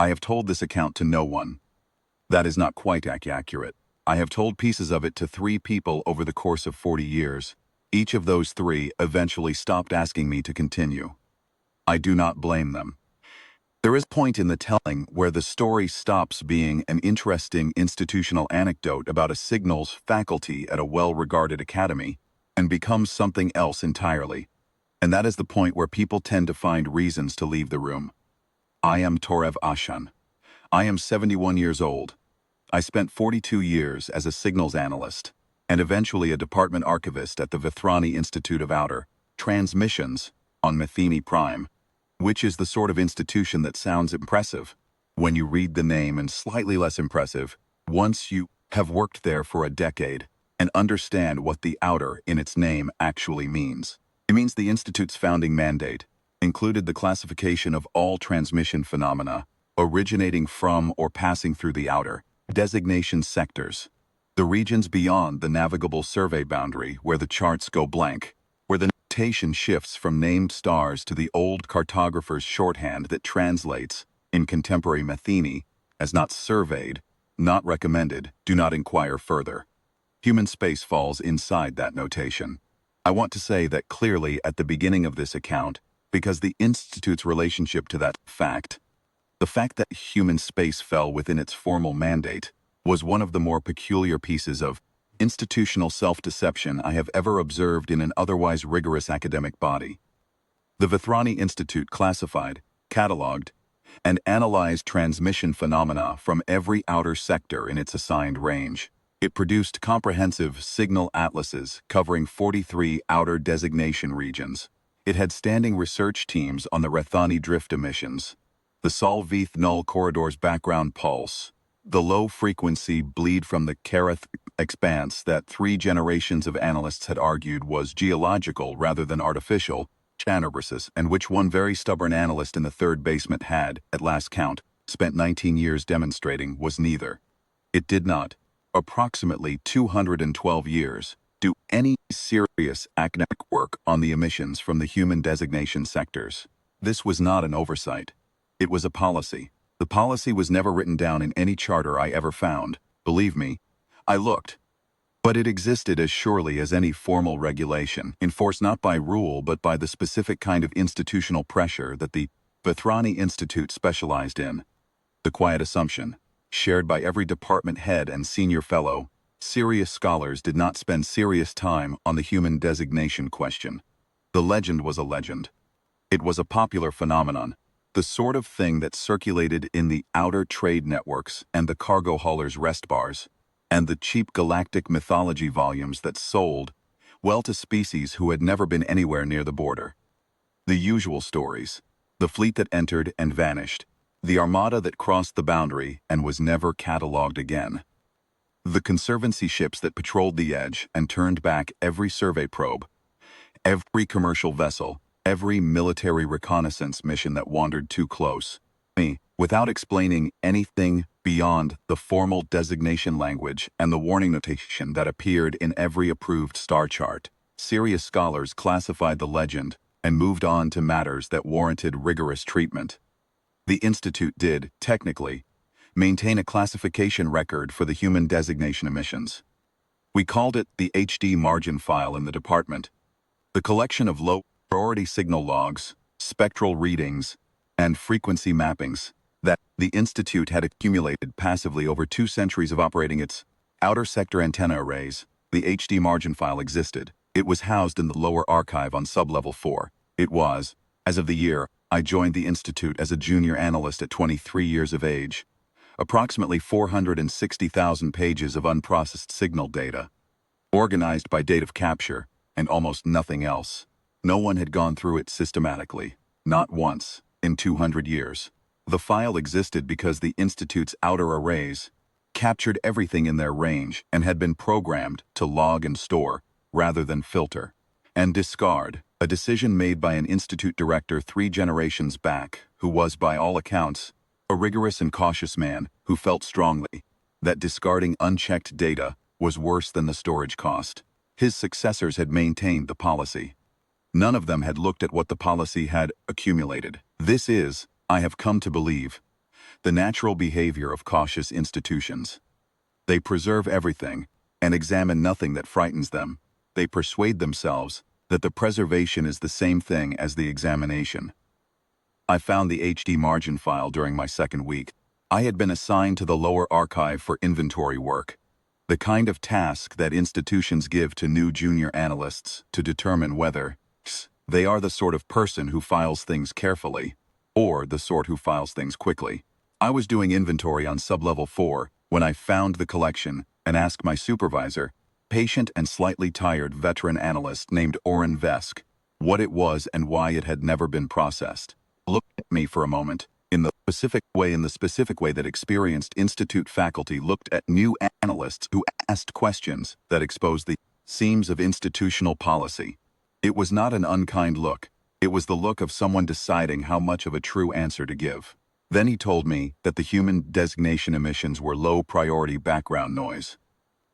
I have told this account to no one. That is not quite accurate. I have told pieces of it to 3 people over the course of 40 years. Each of those 3 eventually stopped asking me to continue. I do not blame them. There is a point in the telling where the story stops being an interesting institutional anecdote about a signals faculty at a well-regarded academy and becomes something else entirely. And that is the point where people tend to find reasons to leave the room. I am Torev Ashan. I am 71 years old. I spent 42 years as a signals analyst and eventually a department archivist at the Aethori Institute of Outer Transmissions on Matheny Prime, which is the sort of institution that sounds impressive when you read the name and slightly less impressive once you have worked there for a decade and understand what the outer in its name actually means. It means the Institute's founding mandate included the classification of all transmission phenomena originating from or passing through the outer designation sectors, the regions beyond the navigable survey boundary where the charts go blank, where the notation shifts from named stars to the old cartographer's shorthand that translates, in contemporary Matheny, as not surveyed, not recommended, do not inquire further. Human space falls inside that notation. I want to say that clearly at the beginning of this account, because the Institute's relationship to that fact, the fact that human space fell within its formal mandate, was one of the more peculiar pieces of institutional self-deception I have ever observed in an otherwise rigorous academic body. The Aethori Institute classified, cataloged, and analyzed transmission phenomena from every outer sector in its assigned range. It produced comprehensive signal atlases covering 43 outer designation regions. It had standing research teams on the Rethani drift emissions, the Solveith null corridor's background pulse, the low-frequency bleed from the Kereth expanse that 3 generations of analysts had argued was geological rather than artificial, Chanarbrisis, and which one very stubborn analyst in the 3rd basement had, at last count, spent 19 years demonstrating was neither. It did not, approximately 212 years, do any serious academic work on the emissions from the human designation sectors. This was not an oversight. It was a policy. The policy was never written down in any charter I ever found. Believe me, I looked. But it existed as surely as any formal regulation, enforced not by rule but by the specific kind of institutional pressure that the Aethori Institute specialized in. The quiet assumption, shared by every department head and senior fellow, serious scholars did not spend serious time on the human designation question. The legend was a legend. It was a popular phenomenon, the sort of thing that circulated in the outer trade networks and the cargo haulers' rest bars, and the cheap galactic mythology volumes that sold, well, to species who had never been anywhere near the border. The usual stories, the fleet that entered and vanished, the armada that crossed the boundary and was never catalogued again. The conservancy ships that patrolled the edge and turned back every survey probe, every commercial vessel, every military reconnaissance mission that wandered too close, without explaining anything beyond the formal designation language and the warning notation that appeared in every approved star chart. Serious scholars classified the legend and moved on to matters that warranted rigorous treatment. The Institute did, technically, maintain a classification record for the human designation emissions. We called it the HD margin file in the department, the collection of low-priority signal logs, spectral readings, and frequency mappings that the Institute had accumulated passively over 2 centuries of operating its outer sector antenna arrays. The HD margin file existed. It was housed in the lower archive on sublevel 4. It was, as of the year I joined the Institute as a junior analyst at 23 years of age, approximately 460,000 pages of unprocessed signal data, organized by date of capture, and almost nothing else. No one had gone through it systematically, not once, in 200 years. The file existed because the Institute's outer arrays captured everything in their range and had been programmed to log and store, rather than filter and discard, a decision made by an Institute director 3 generations back, who was, by all accounts, a rigorous and cautious man who felt strongly that discarding unchecked data was worse than the storage cost. His successors had maintained the policy. None of them had looked at what the policy had accumulated. This is, I have come to believe, The natural behavior of cautious institutions. They preserve everything and examine nothing that frightens them. They persuade themselves that the preservation is the same thing as the examination. I found the HD margin file during my second week. I had been assigned to the lower archive for inventory work, the kind of task that institutions give to new junior analysts to determine whether they are the sort of person who files things carefully or the sort who files things quickly. I was doing inventory on sublevel 4 when I found the collection and asked my supervisor, patient and slightly tired veteran analyst named Oren Vesk, what it was and why it had never been processed. Looked at me for a moment, in the specific way that experienced institute faculty looked at new analysts who asked questions that exposed the seams of institutional policy. It was not an unkind look. It was the look of someone deciding how much of a true answer to give. Then he told me that the human designation emissions were low-priority background noise,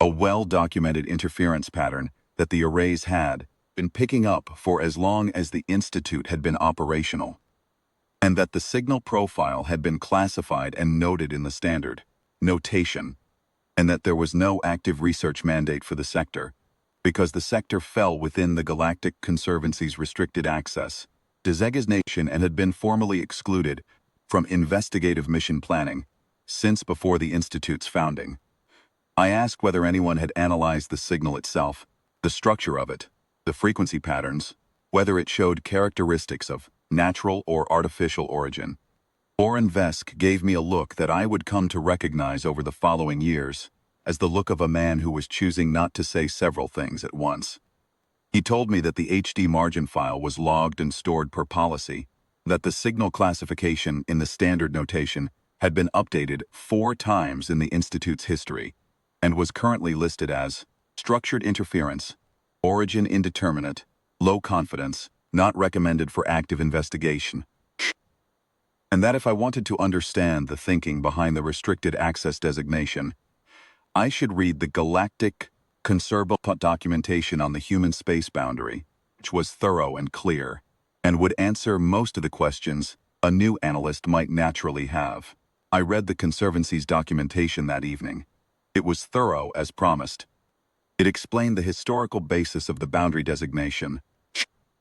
a well-documented interference pattern that the arrays had been picking up for as long as the institute had been operational, and that the signal profile had been classified and noted in the standard notation, and that there was no active research mandate for the sector, because the sector fell within the Galactic Conservancy's restricted access designation and had been formally excluded from investigative mission planning since before the Institute's founding. I asked whether anyone had analyzed the signal itself, the structure of it, the frequency patterns, whether it showed characteristics of natural or artificial origin. Oren Vesk gave me a look that I would come to recognize over the following years as the look of a man who was choosing not to say several things at once. He told me that the HD margin file was logged and stored per policy, that the signal classification in the standard notation had been updated 4 times in the Institute's history, and was currently listed as structured interference, origin indeterminate, low confidence, not recommended for active investigation. And that if I wanted to understand the thinking behind the restricted access designation, I should read the Galactic Conservancy documentation on the human space boundary, which was thorough and clear, and would answer most of the questions a new analyst might naturally have. I read the Conservancy's documentation that evening. It was thorough as promised. It explained the historical basis of the boundary designation,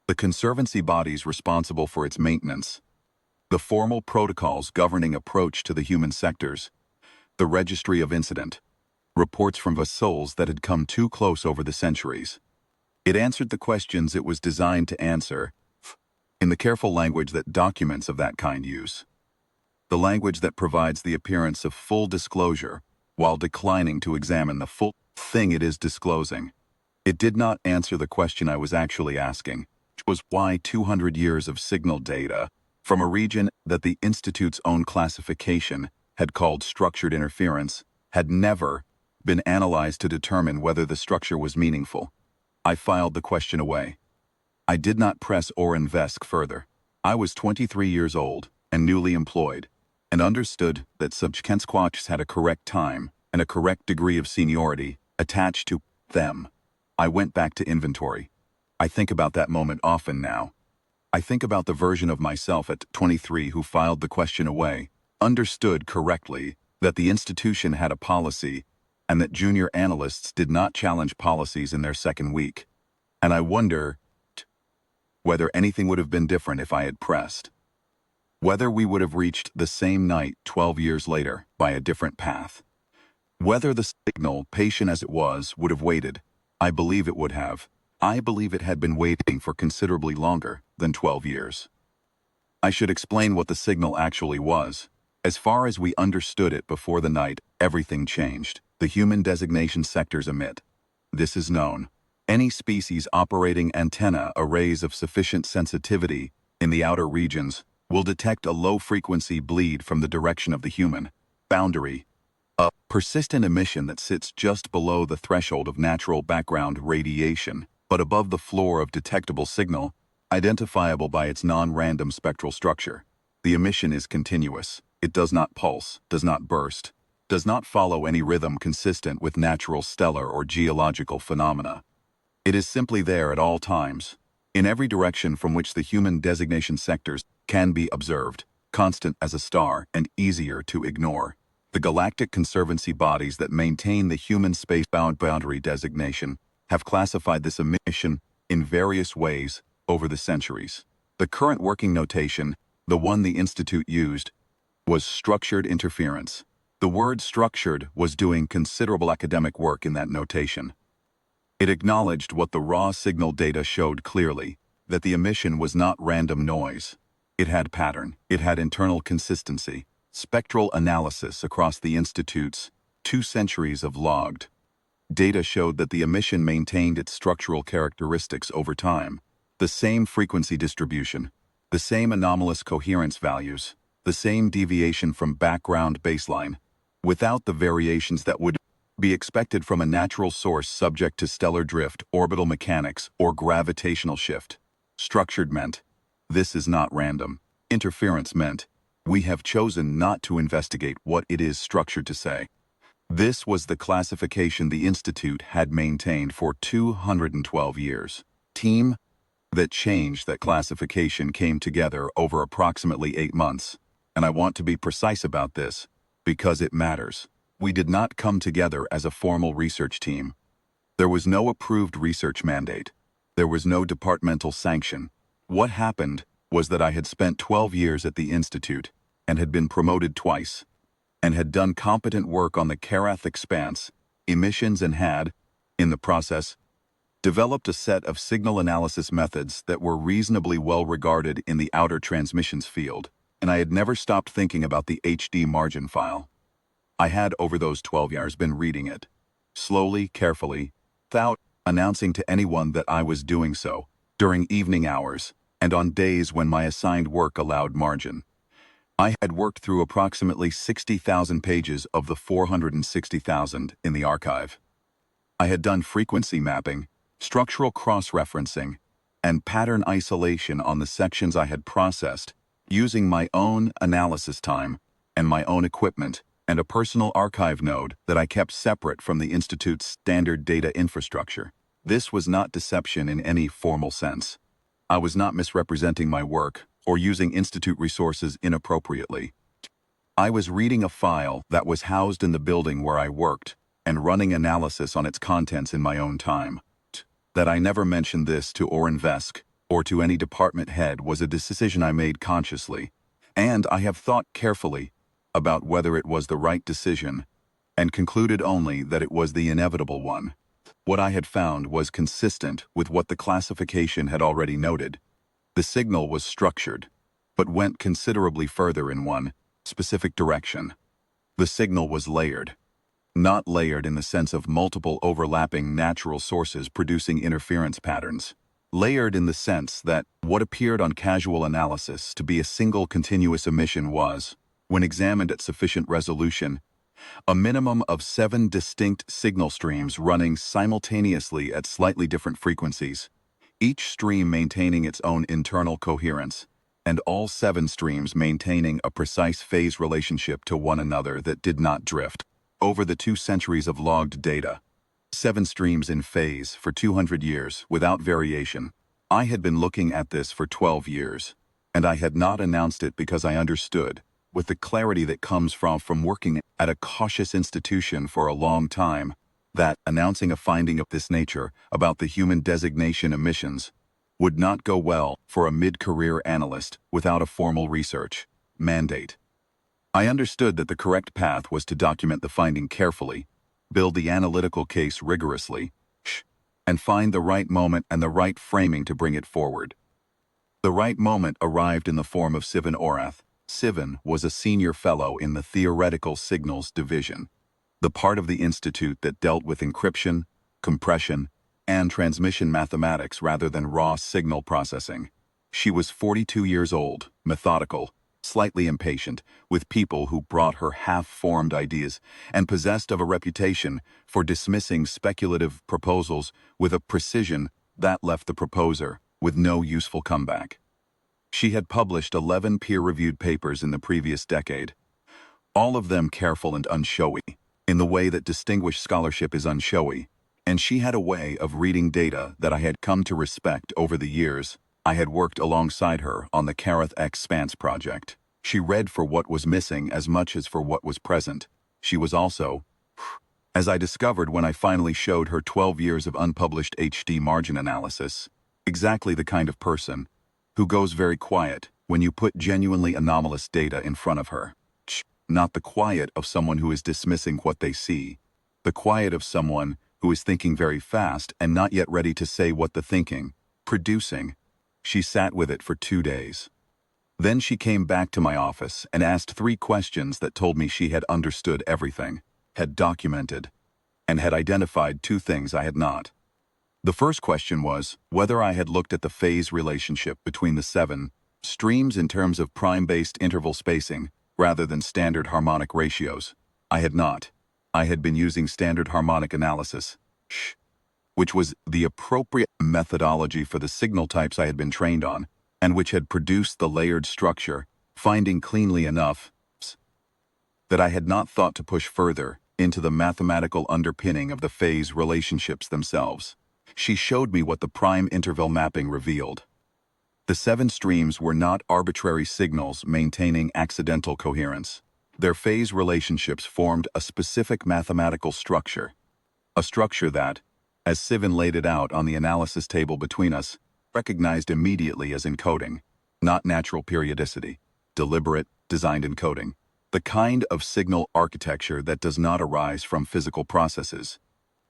the Conservancy bodies responsible for its maintenance, the formal protocols governing approach to the human sectors, the registry of incident, reports from vessels that had come too close over the centuries. It answered the questions it was designed to answer in the careful language that documents of that kind use, the language that provides the appearance of full disclosure while declining to examine the full thing it is disclosing. It did not answer the question I was actually asking, which was why 200 years of signal data from a region that the Institute's own classification had called structured interference had never been analyzed to determine whether the structure was meaningful. I filed the question away. I did not press Oren Vesk further. I was 23 years old and newly employed, and understood that subconquats had a correct time and a correct degree of seniority attached to them. I went back to inventory. I think about that moment often now. I think about the version of myself at 23 who filed the question away, understood correctly that the institution had a policy and that junior analysts did not challenge policies in their second week. And I wonder whether anything would have been different if I had pressed. Whether we would have reached the same night 12 years later by a different path. Whether the signal, patient as it was, would have waited. I believe it would have. I believe it had been waiting for considerably longer than 12 years. I should explain what the signal actually was. As far as we understood it before the night, everything changed. The Human Designation Sectors emit. This is known. Any species operating antenna arrays of sufficient sensitivity in the outer regions will detect a low-frequency bleed from the direction of the human boundary, a persistent emission that sits just below the threshold of natural background radiation, but above the floor of detectable signal, identifiable by its non-random spectral structure. The emission is continuous. It does not pulse, does not burst, does not follow any rhythm consistent with natural stellar or geological phenomena. It is simply there at all times, in every direction from which the human designation sectors can be observed. constant as a star and easier to ignore. The galactic conservancy bodies that maintain the human space-bound boundary designation have classified this emission in various ways over the centuries. The current working notation, the one the Institute used, was structured interference. The word structured was doing considerable academic work in that notation. It acknowledged what the raw signal data showed clearly, that the emission was not random noise. It had pattern, it had internal consistency, spectral analysis across the Institute's 2 centuries of logged data showed that the emission maintained its structural characteristics over time, the same frequency distribution, the same anomalous coherence values, the same deviation from background baseline, without the variations that would be expected from a natural source subject to stellar drift, orbital mechanics, or gravitational shift. Structured meant, this is not random. Interference meant, we have chosen not to investigate what it is structured to say. This was the classification the Institute had maintained for 212 years. Team that changed that classification came together over approximately 8 months. And I want to be precise about this, because it matters. We did not come together as a formal research team. There was no approved research mandate. There was no departmental sanction. What happened was that I had spent 12 years at the Institute and had been promoted twice, and had done competent work on the Karath expanse, emissions, and had, in the process, developed a set of signal analysis methods that were reasonably well regarded in the outer transmissions field, and I had never stopped thinking about the HD margin file. I had, over those 12 years, been reading it, slowly, carefully, without announcing to anyone that I was doing so, during evening hours, and on days when my assigned work allowed margin. I had worked through approximately 60,000 pages of the 460,000 in the archive. I had done frequency mapping, structural cross-referencing, and pattern isolation on the sections I had processed, using my own analysis time and my own equipment, and a personal archive node that I kept separate from the Institute's standard data infrastructure. This was not deception in any formal sense. I was not misrepresenting my work or using Institute resources inappropriately. I was reading a file that was housed in the building where I worked and running analysis on its contents in my own time. That I never mentioned this to Oren Vesk or to any department head was a decision I made consciously, and I have thought carefully about whether it was the right decision, and concluded only that it was the inevitable one. What I had found was consistent with what the classification had already noted. The signal was structured, but went considerably further in one specific direction. The signal was layered. Not layered in the sense of multiple overlapping natural sources producing interference patterns. Layered in the sense that what appeared on casual analysis to be a single continuous emission was, when examined at sufficient resolution, a minimum of 7 distinct signal streams running simultaneously at slightly different frequencies, each stream maintaining its own internal coherence, and all 7 streams maintaining a precise phase relationship to one another that did not drift. Over the 2 centuries of logged data, 7 streams in phase for 200 years without variation. I had been looking at this for 12 years, and I had not announced it because I understood, with the clarity that comes from working at a cautious institution for a long time, that announcing a finding of this nature about the human designation emissions would not go well for a mid-career analyst without a formal research mandate. I understood that the correct path was to document the finding carefully, build the analytical case rigorously, and find the right moment and the right framing to bring it forward. The right moment arrived in the form of Sivan Orath. Sivan was a senior fellow in the Theoretical Signals Division, the part of the Institute that dealt with encryption, compression, and transmission mathematics rather than raw signal processing. She was 42 years old, methodical, slightly impatient with people who brought her half-formed ideas, and possessed of a reputation for dismissing speculative proposals with a precision that left the proposer with no useful comeback. She had published 11 peer-reviewed papers in the previous decade, all of them careful and unshowy, in the way that distinguished scholarship is unshowy, and she had a way of reading data that I had come to respect over the years I had worked alongside her on the Karath expanse project. She read for what was missing as much as for what was present. She was also, as I discovered when I finally showed her 12 years of unpublished HD margin analysis, exactly the kind of person who goes very quiet when you put genuinely anomalous data in front of her. Not the quiet of someone who is dismissing what they see, the quiet of someone who is thinking very fast and not yet ready to say what the thinking, producing. She sat with it for 2 days. Then she came back to my office and asked 3 questions that told me she had understood everything, had documented, and had identified 2 things I had not. The first question was whether I had looked at the phase relationship between the 7 streams in terms of prime-based interval spacing rather than standard harmonic ratios. I had not. I had been using standard harmonic analysis, which was the appropriate methodology for the signal types I had been trained on, and which had produced the layered structure, finding cleanly enough that I had not thought to push further into the mathematical underpinning of the phase relationships themselves. She showed me what the prime interval mapping revealed. The 7 streams were not arbitrary signals maintaining accidental coherence. Their phase relationships formed a specific mathematical structure, a structure that, as Sivan laid it out on the analysis table between us, recognized immediately as encoding, not natural periodicity, deliberate, designed encoding, the kind of signal architecture that does not arise from physical processes,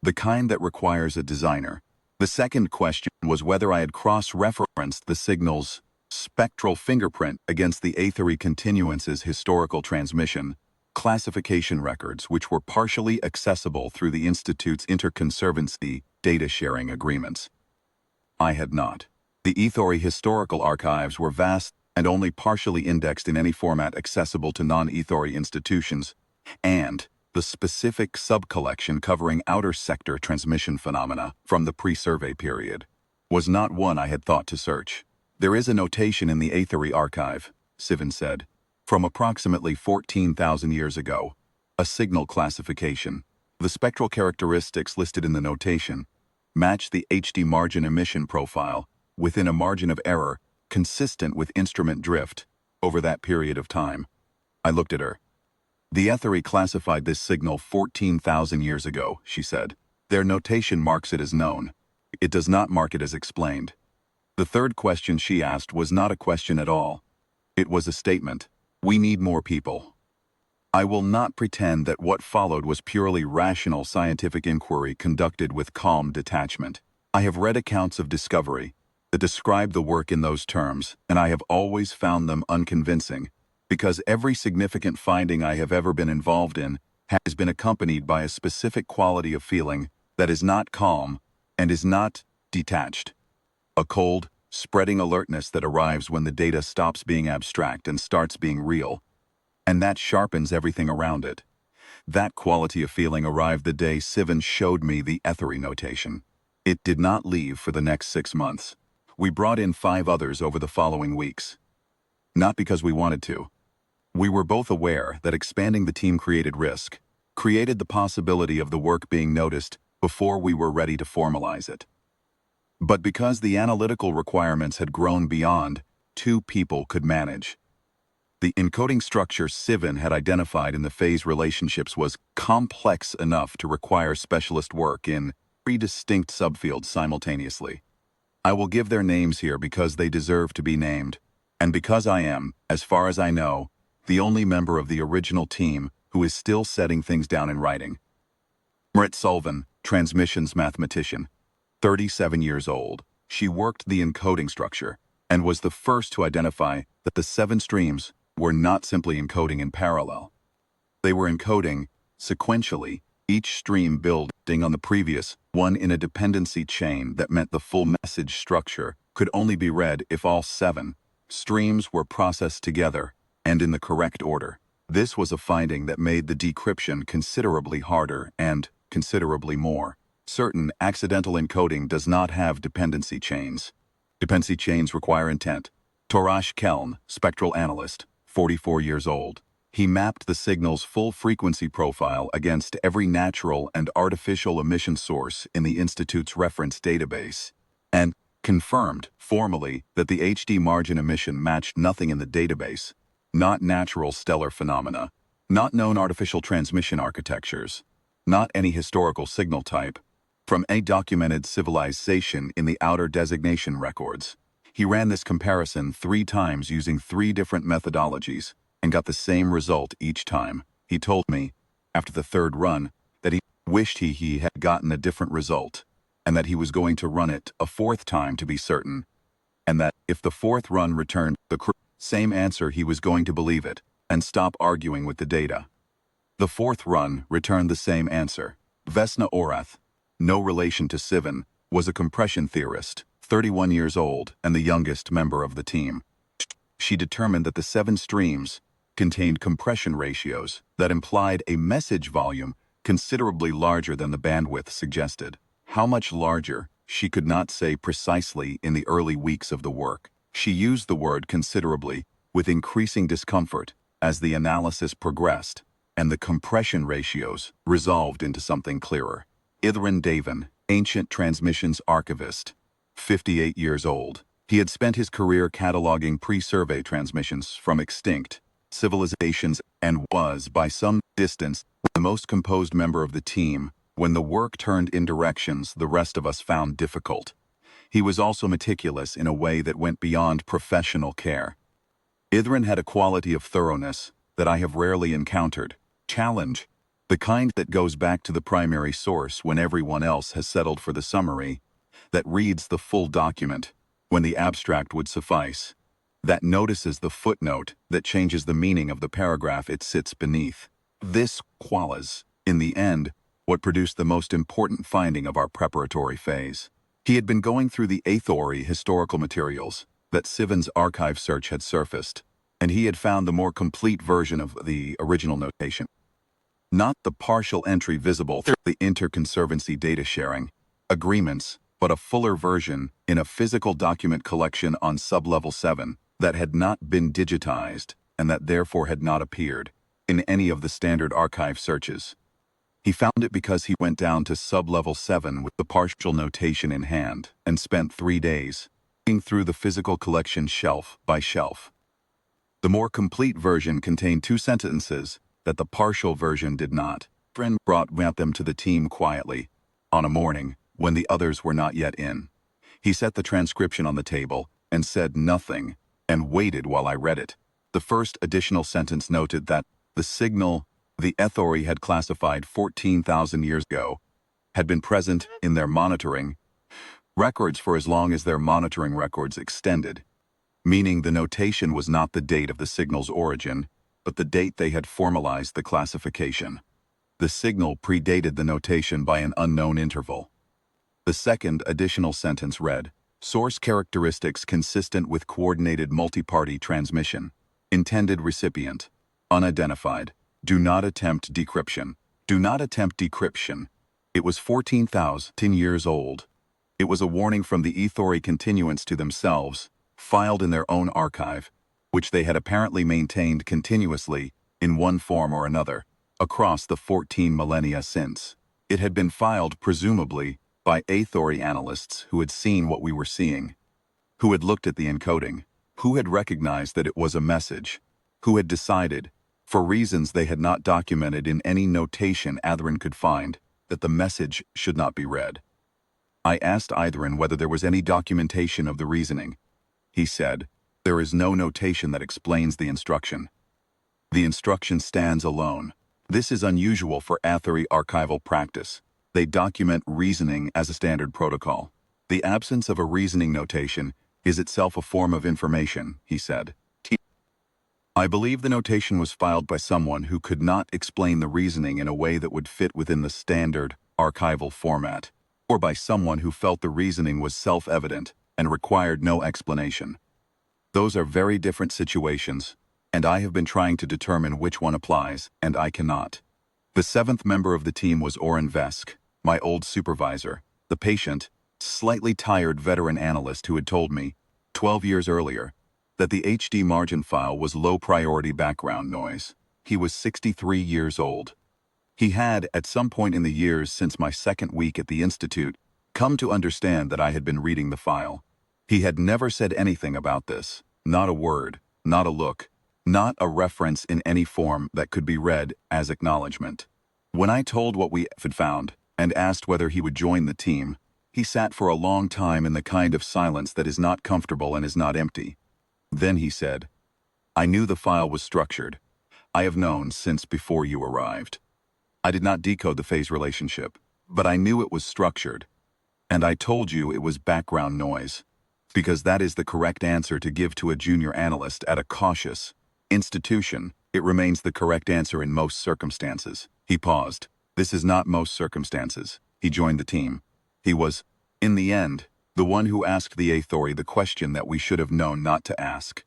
the kind that requires a designer. The second question was whether I had cross-referenced the signal's spectral fingerprint against the Aethori continuance's historical transmission, classification records which were partially accessible through the Institute's interconservancy data-sharing agreements. I had not. The Aethori historical archives were vast and only partially indexed in any format accessible to non-Aethori institutions, and the specific sub-collection covering outer sector transmission phenomena from the pre-survey period was not one I had thought to search. There is a notation in the Aethori archive, Sivan said, from approximately 14,000 years ago, a signal classification. The spectral characteristics listed in the notation match the HD margin emission profile within a margin of error consistent with instrument drift over that period of time. I looked at her. The Aethori classified this signal 14,000 years ago, she said. Their notation marks it as known. It does not mark it as explained. The third question she asked was not a question at all. It was a statement. We need more people. I will not pretend that what followed was purely rational scientific inquiry conducted with calm detachment. I have read accounts of discovery that describe the work in those terms, and I have always found them unconvincing, because every significant finding I have ever been involved in has been accompanied by a specific quality of feeling that is not calm and is not detached. A cold, spreading alertness that arrives when the data stops being abstract and starts being real, and that sharpens everything around it. That quality of feeling arrived the day Sivan showed me the Aethori notation. It did not leave for the next 6 months. We brought in 5 others over the following weeks. Not because we wanted to. We were both aware that expanding the team created risk, created the possibility of the work being noticed before we were ready to formalize it. But because the analytical requirements had grown beyond 2 people could manage. The encoding structure Sivan had identified in the phase relationships was complex enough to require specialist work in 3 distinct subfields simultaneously. I will give their names here because they deserve to be named, and because I am, as far as I know, the only member of the original team who is still setting things down in writing. Marit Sullivan, transmissions mathematician, 37 years old. She worked the encoding structure and was the first to identify that the 7 streams were not simply encoding in parallel. They were encoding sequentially, each stream building on the previous one in a dependency chain that meant the full message structure could only be read if all 7 streams were processed together and in the correct order. This was a finding that made the decryption considerably harder and considerably more certain. Accidental encoding does not have dependency chains. Dependency chains require intent. Torash Kelm, spectral analyst, 44 years old. He mapped the signal's full frequency profile against every natural and artificial emission source in the Institute's reference database, and confirmed formally that the HD margin emission matched nothing in the database, Not natural stellar phenomena. Not known artificial transmission architectures. Not any historical signal type. From a documented civilization in the outer designation records. He ran this comparison 3 times using 3 different methodologies and got the same result each time. He told me, after the 3rd run, that he wished he had gotten a different result, and that he was going to run it a 4th time to be certain, and that if the 4th run returned the same answer he was going to believe it and stop arguing with the data. The 4th run returned the same answer. Vesna Orath, no relation to Sivan, was a compression theorist, 31 years old and the youngest member of the team. She determined that the 7 streams contained compression ratios that implied a message volume considerably larger than the bandwidth suggested. How much larger, she could not say precisely in the early weeks of the work. She used the word considerably, with increasing discomfort, as the analysis progressed, and the compression ratios resolved into something clearer. Ithran Davin, ancient transmissions archivist, 58 years old. He had spent his career cataloging pre-survey transmissions from extinct civilizations and was, by some distance, the most composed member of the team when the work turned in directions the rest of us found difficult. He was also meticulous in a way that went beyond professional care. Ithran had a quality of thoroughness that I have rarely encountered. Challenge, the kind that goes back to the primary source when everyone else has settled for the summary, that reads the full document when the abstract would suffice, that notices the footnote that changes the meaning of the paragraph it sits beneath. This was, in the end, what produced the most important finding of our preparatory phase. He had been going through the Aethori historical materials that Sivan's archive search had surfaced, and he had found the more complete version of the original notation. Not the partial entry visible through the interconservancy data sharing agreements, but a fuller version in a physical document collection on sublevel 7 that had not been digitized and that therefore had not appeared in any of the standard archive searches. He found it because he went down to sublevel 7 with the partial notation in hand and spent 3 days looking through the physical collection shelf by shelf. The more complete version contained 2 sentences that the partial version did not. Friend brought them to the team quietly, on a morning when the others were not yet in. He set the transcription on the table and said nothing, and waited while I read it. The first additional sentence noted that the signal the Aethori had classified 14,000 years ago had been present in their monitoring records for as long as their monitoring records extended, meaning the notation was not the date of the signal's origin, but the date they had formalized the classification. The signal predated the notation by an unknown interval. The second additional sentence read, source characteristics consistent with coordinated multi-party transmission. Intended recipient, unidentified. Do not attempt decryption. Do not attempt decryption. It was 14,000 years old. It was a warning from the Aethori continuance to themselves, filed in their own archive, which they had apparently maintained continuously, in one form or another, across the 14 millennia since. It had been filed, presumably, by Aethori analysts who had seen what we were seeing, who had looked at the encoding, who had recognized that it was a message, who had decided, for reasons they had not documented in any notation Aethori could find, that the message should not be read. I asked Aethori whether there was any documentation of the reasoning. He said, there is no notation that explains the instruction. The instruction stands alone. This is unusual for Aethori archival practice. They document reasoning as a standard protocol. The absence of a reasoning notation is itself a form of information, he said. I believe the notation was filed by someone who could not explain the reasoning in a way that would fit within the standard archival format, or by someone who felt the reasoning was self-evident and required no explanation. Those are very different situations, and I have been trying to determine which one applies, and I cannot. The 7th member of the team was Oren Vesk, my old supervisor, the patient, slightly tired veteran analyst who had told me, 12 years earlier, that the HD margin file was low-priority background noise. He was 63 years old. He had, at some point in the years since my 2nd week at the Institute, come to understand that I had been reading the file. He had never said anything about this, not a word, not a look, not a reference in any form that could be read as acknowledgement. When I told what we had found and asked whether he would join the team, he sat for a long time in the kind of silence that is not comfortable and is not empty. Then he said, "I knew the file was structured. I have known since before you arrived. I did not decode the phase relationship, but I knew it was structured. And I told you it was background noise, because that is the correct answer to give to a junior analyst at a cautious institution. It remains the correct answer in most circumstances." He paused. "This is not most circumstances." He joined the team. He was, in the end, the one who asked the Aethori the question that we should have known not to ask.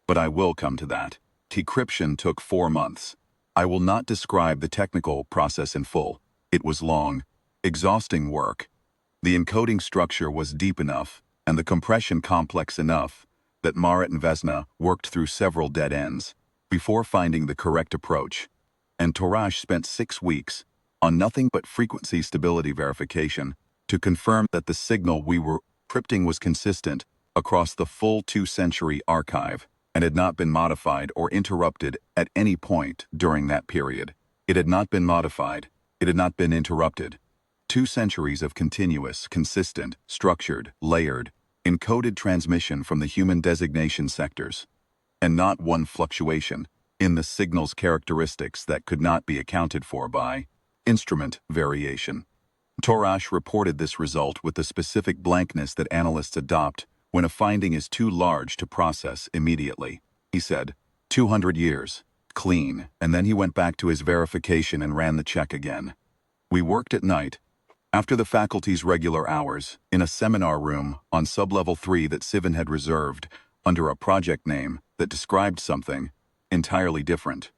But I will come to that. Decryption took 4 months. I will not describe the technical process in full. It was long, exhausting work. The encoding structure was deep enough, and the compression complex enough, that Marit and Vesna worked through several dead ends before finding the correct approach. And Torash spent 6 weeks on nothing but frequency stability verification to confirm that the signal we were encrypting was consistent across the full 2-century archive and had not been modified or interrupted at any point during that period. It had not been modified. It had not been interrupted. 2 centuries of continuous, consistent, structured, layered, encoded transmission from the Human Designation Sectors, and not one fluctuation in the signal's characteristics that could not be accounted for by instrument variation. Torash reported this result with the specific blankness that analysts adopt when a finding is too large to process immediately. He said, 200 years, clean, and then he went back to his verification and ran the check again. We worked at night, after the faculty's regular hours, in a seminar room on sublevel 3 that Sivan had reserved under a project name that described something entirely different.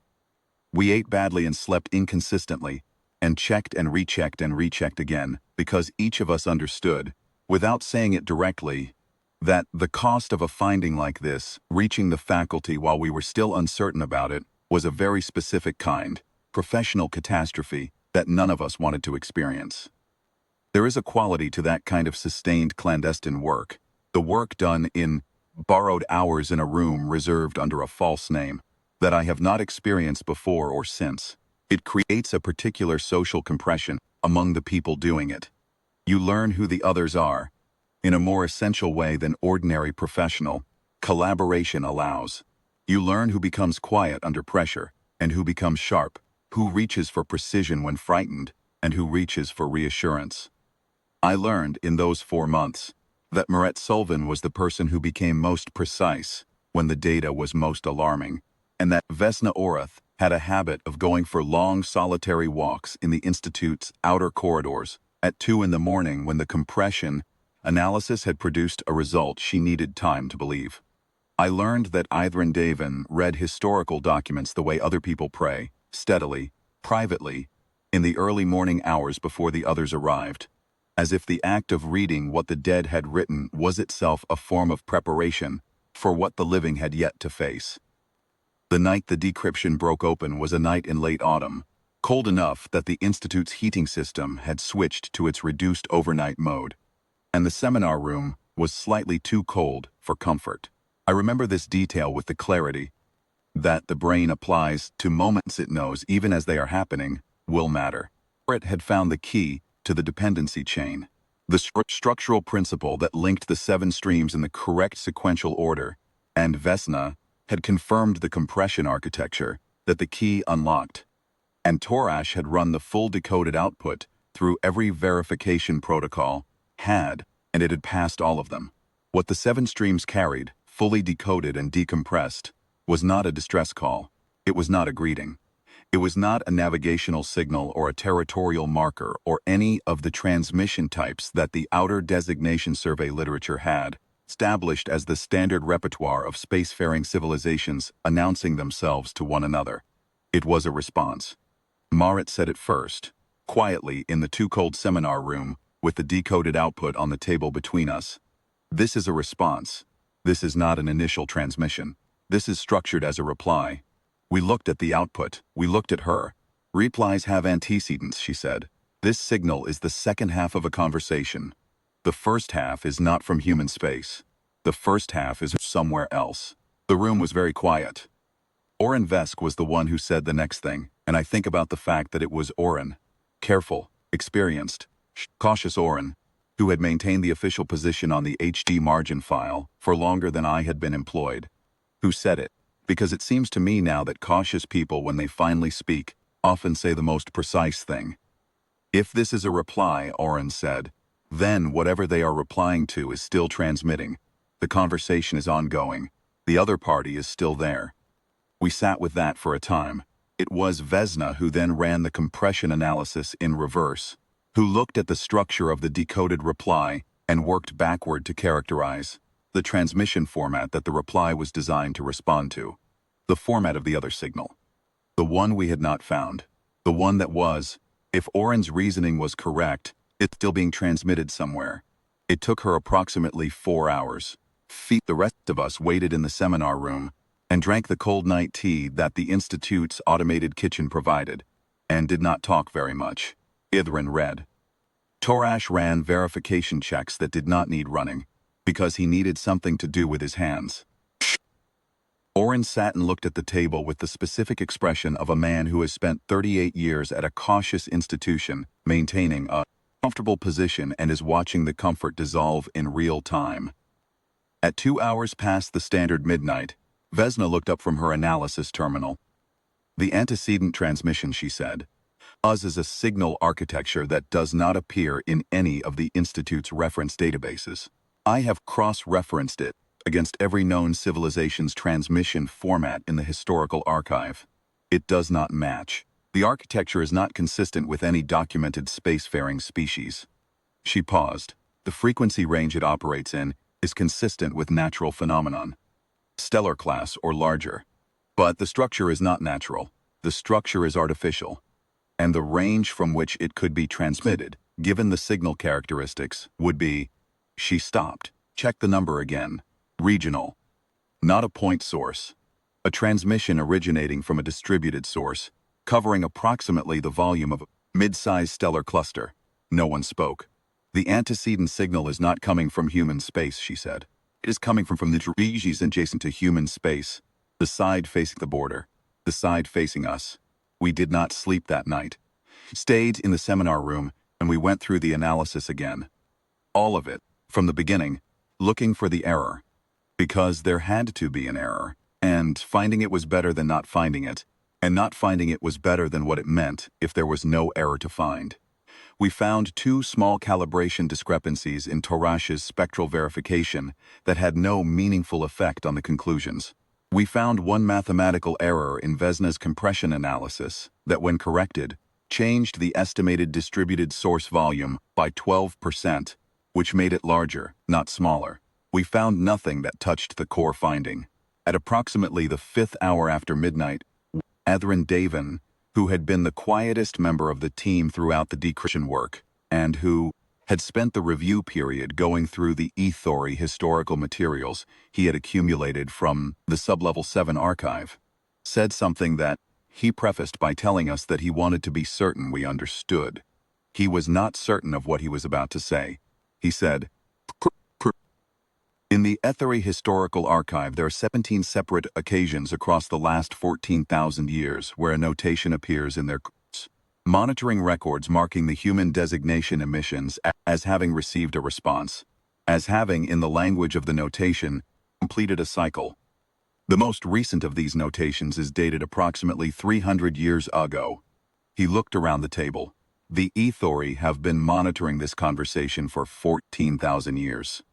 We ate badly and slept inconsistently, and checked and rechecked again, because each of us understood, without saying it directly, that the cost of a finding like this, reaching the faculty while we were still uncertain about it, was a very specific kind, professional catastrophe that none of us wanted to experience. There is a quality to that kind of sustained clandestine work, the work done in borrowed hours in a room reserved under a false name, that I have not experienced before or since. It creates a particular social compression among the people doing it. You learn who the others are, in a more essential way than ordinary professional collaboration allows. You learn who becomes quiet under pressure, and who becomes sharp, who reaches for precision when frightened, and who reaches for reassurance. I learned in those 4 months that Maret Sullivan was the person who became most precise when the data was most alarming, and that Vesna Orath had a habit of going for long solitary walks in the Institute's outer corridors at 2 in the morning when the compression analysis had produced a result she needed time to believe. I learned that Aethori Davan read historical documents the way other people pray, steadily, privately, in the early morning hours before the others arrived, as if the act of reading what the dead had written was itself a form of preparation for what the living had yet to face. The night the decryption broke open was a night in late autumn, cold enough that the Institute's heating system had switched to its reduced overnight mode, and the seminar room was slightly too cold for comfort. I remember this detail with the clarity that the brain applies to moments it knows, even as they are happening, will matter. It had found the key to the dependency chain, the structural principle that linked the 7 streams in the correct sequential order, and Vesna had confirmed the compression architecture that the key unlocked, and Torash had run the full decoded output through every verification protocol, and it had passed all of them. What the 7 streams carried, fully decoded and decompressed, was not a distress call. It was not a greeting. It was not a navigational signal or a territorial marker or any of the transmission types that the outer designation survey literature had established as the standard repertoire of spacefaring civilizations announcing themselves to one another. It was a response. Marit said it first, quietly in the too-cold seminar room with the decoded output on the table between us. This is a response. This is not an initial transmission. This is structured as a reply. We looked at the output. We looked at her. Replies have antecedents, she said. This signal is the second half of a conversation. The first half is not from human space. The first half is somewhere else. The room was very quiet. Oren Vesk was the one who said the next thing, and I think about the fact that it was Oren. Careful, experienced, cautious Oren, who had maintained the official position on the HD margin file for longer than I had been employed. Who said it? Because it seems to me now that cautious people, when they finally speak, often say the most precise thing. If this is a reply, Oren said, then whatever they are replying to is still transmitting. The conversation is ongoing. The other party is still there. We sat with that for a time. It was Vesna who then ran the compression analysis in reverse, who looked at the structure of the decoded reply and worked backward to characterize the transmission format that the reply was designed to respond to, the format of the other signal. The one we had not found, the one that was, if Oren's reasoning was correct, it's still being transmitted somewhere. It took her approximately 4 hours. The rest of us waited in the seminar room and drank the cold night tea that the Institute's automated kitchen provided, and did not talk very much. Aethori read. Torash ran verification checks that did not need running, because he needed something to do with his hands. Oren sat and looked at the table with the specific expression of a man who has spent 38 years at a cautious institution, maintaining a comfortable position and is watching the comfort dissolve in real time. At 2 hours past the standard midnight, Vesna looked up from her analysis terminal. The antecedent transmission, she said, is a signal architecture that does not appear in any of the Institute's reference databases. I have cross-referenced it against every known civilization's transmission format in the historical archive. It does not match. The architecture is not consistent with any documented spacefaring species. She paused. The frequency range it operates in is consistent with natural phenomenon, stellar class or larger. But the structure is not natural. The structure is artificial. And the range from which it could be transmitted, given the signal characteristics, would be... She stopped. Check the number again. Regional. Not a point source. A transmission originating from a distributed source, covering approximately the volume of a mid-sized stellar cluster. No one spoke. The antecedent signal is not coming from human space, she said. It is coming from the regions adjacent to human space, the side facing the border, the side facing us. We did not sleep that night. Stayed in the seminar room, and we went through the analysis again. All of it, from the beginning, looking for the error. Because there had to be an error, and finding it was better than not finding it, and not finding it was better than what it meant if there was no error to find. We found 2 small calibration discrepancies in Torash's spectral verification that had no meaningful effect on the conclusions. We found one mathematical error in Vesna's compression analysis that, when corrected, changed the estimated distributed source volume by 12%, which made it larger, not smaller. We found nothing that touched the core finding. At approximately the 5th hour after midnight, Aethori Davin, who had been the quietest member of the team throughout the decryption work, and who had spent the review period going through the Aethori historical materials he had accumulated from the Sublevel 7 archive, said something that he prefaced by telling us that he wanted to be certain we understood. He was not certain of what he was about to say. He said, in the Aethori historical archive, there are 17 separate occasions across the last 14,000 years where a notation appears in their monitoring records marking the human designation emissions as having received a response, as having, in the language of the notation, completed a cycle. The most recent of these notations is dated approximately 300 years ago. He looked around the table. The Aethori have been monitoring this conversation for 14,000 years.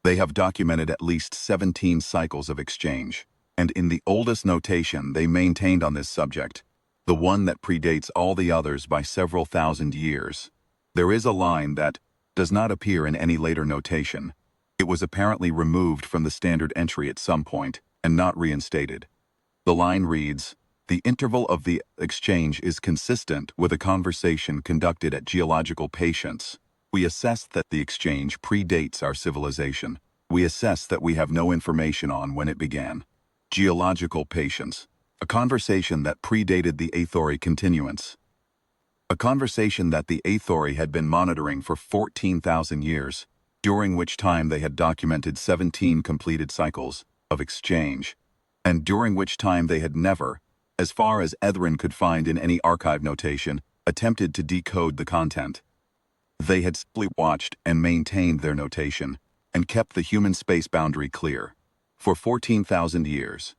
They have documented at least 17 cycles of exchange, and in the oldest notation they maintained on this subject, the one that predates all the others by several thousand years, there is a line that does not appear in any later notation. It was apparently removed from the standard entry at some point and not reinstated. The line reads, "The interval of the exchange is consistent with a conversation conducted at geological patience. We assess that the exchange predates our civilization. We assess that we have no information on when it began. Geological patience. A conversation that predated the Aethori continuance. A conversation that the Aethori had been monitoring for 14,000 years, during which time they had documented 17 completed cycles of exchange. and during which time they had never, as far as Aethori could find in any archive notation, attempted to decode the content. They had simply watched and maintained their notation, and kept the human space boundary clear, for 14,000 years.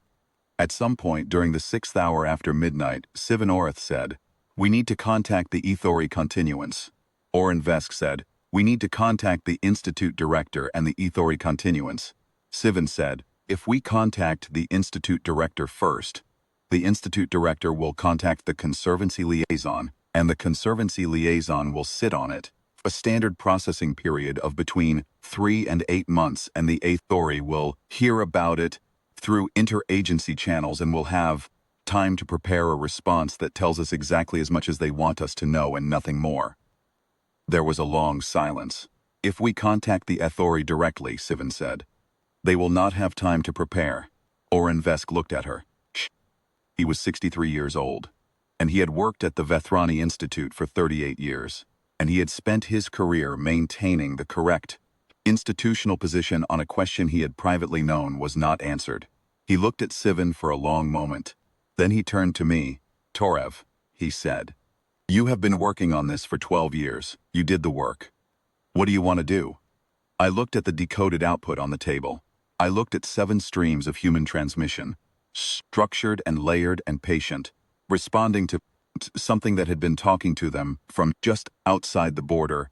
At some point during the 6th hour after midnight, Sivan said, "We need to contact the Aethori continuance." Oren Vesk said, "We need to contact the Institute Director and the Aethori continuance." Sivan said, "If we contact the Institute Director first, the Institute Director will contact the Conservancy Liaison, and the Conservancy Liaison will sit on it. A standard processing period of between 3 and 8 months, and the Aethori will hear about it through interagency channels and will have time to prepare a response that tells us exactly as much as they want us to know and nothing more." There was a long silence. "If we contact the Aethori directly," Sivan said, "they will not have time to prepare." Oren Vesk looked at her. He was 63 years old, and he had worked at the Vethrani Institute for 38 years, and he had spent his career maintaining the correct institutional position on a question he had privately known was not answered. He looked at Sivan for a long moment. Then he turned to me. "Torev," he said, "you have been working on this for 12 years. You did the work. What do you want to do?" I looked at the decoded output on the table. I looked at 7 streams of human transmission, structured and layered and patient, responding to something that had been talking to them from just outside the border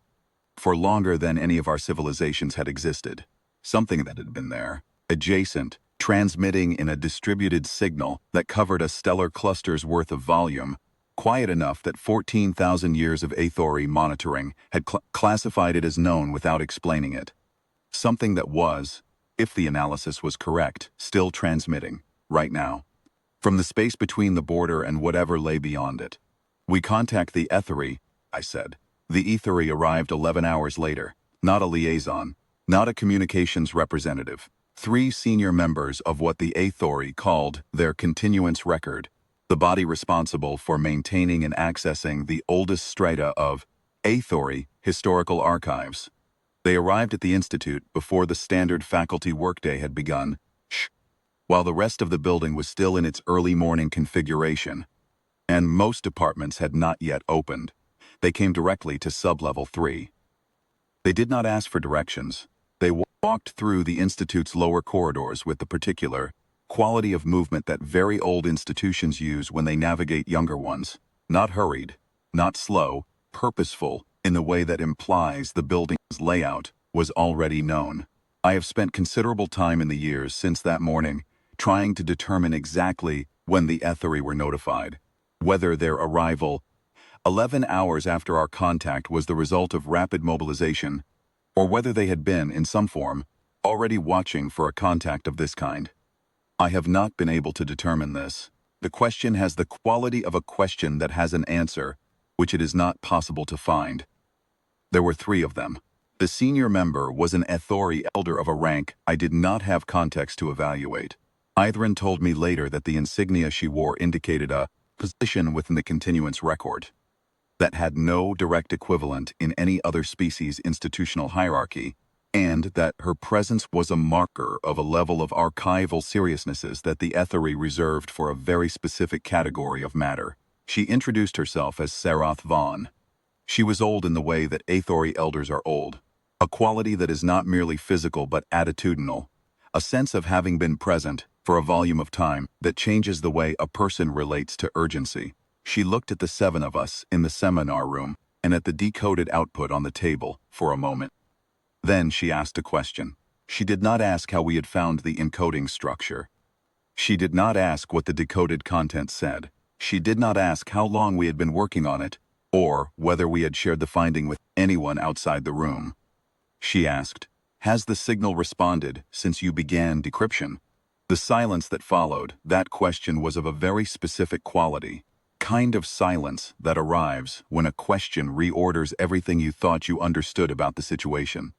for longer than any of our civilizations had existed. Something that had been there, adjacent, transmitting in a distributed signal that covered a stellar cluster's worth of volume, quiet enough that 14,000 years of Aethori monitoring had classified it as known without explaining it. Something that was, if the analysis was correct, still transmitting, right now, from the space between the border and whatever lay beyond it. "We contact the Aethori," I said. The Aethori arrived 11 hours later, not a liaison, not a communications representative. 3 senior members of what the Aethori called their continuance record, the body responsible for maintaining and accessing the oldest strata of Aethori historical archives. They arrived at the Institute before the standard faculty workday had begun, while the rest of the building was still in its early morning configuration, and most departments had not yet opened. They came directly to Sublevel 3. They did not ask for directions. They walked through the Institute's lower corridors with the particular quality of movement that very old institutions use when they navigate younger ones. Not hurried, not slow, purposeful, in the way that implies the building's layout was already known. I have spent considerable time in the years since that morning trying to determine exactly when the Aethori were notified, whether their arrival 11 hours after our contact was the result of rapid mobilization, or whether they had been, in some form, already watching for a contact of this kind. I have not been able to determine this. The question has the quality of a question that has an answer, which it is not possible to find. There were 3 of them. The senior member was an Aethori elder of a rank I did not have context to evaluate. Aethori told me later that the insignia she wore indicated a position within the continuance record that had no direct equivalent in any other species' institutional hierarchy, and that her presence was a marker of a level of archival seriousnesses that the Aethori reserved for a very specific category of matter. She introduced herself as Sarath Vaughn. She was old in the way that Aethori elders are old, a quality that is not merely physical but attitudinal, a sense of having been present for a volume of time that changes the way a person relates to urgency. She looked at the 7 of us in the seminar room and at the decoded output on the table for a moment. Then she asked a question. She did not ask how we had found the encoding structure. She did not ask what the decoded content said. She did not ask how long we had been working on it, or whether we had shared the finding with anyone outside the room. She asked, "Has the signal responded since you began decryption?" The silence that followed, that question was of a very specific quality. Kind of silence that arrives when a question reorders everything you thought you understood about the situation.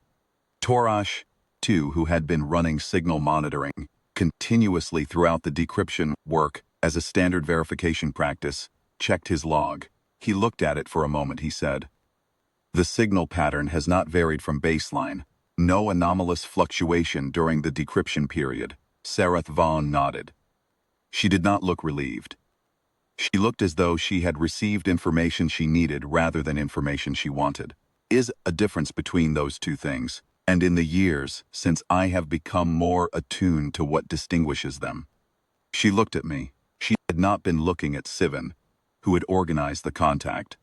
Torash, too, who had been running signal monitoring continuously throughout the decryption work as a standard verification practice, checked his log. He looked at it for a moment. He said, "The signal pattern has not varied from baseline. No anomalous fluctuation during the decryption period." Sarath Vaughn nodded. She did not look relieved. She looked as though she had received information she needed rather than information she wanted. Is a difference between those two things, and in the years since I have become more attuned to what distinguishes them. She looked at me. She had not been looking at Sivan, who had organized the contact.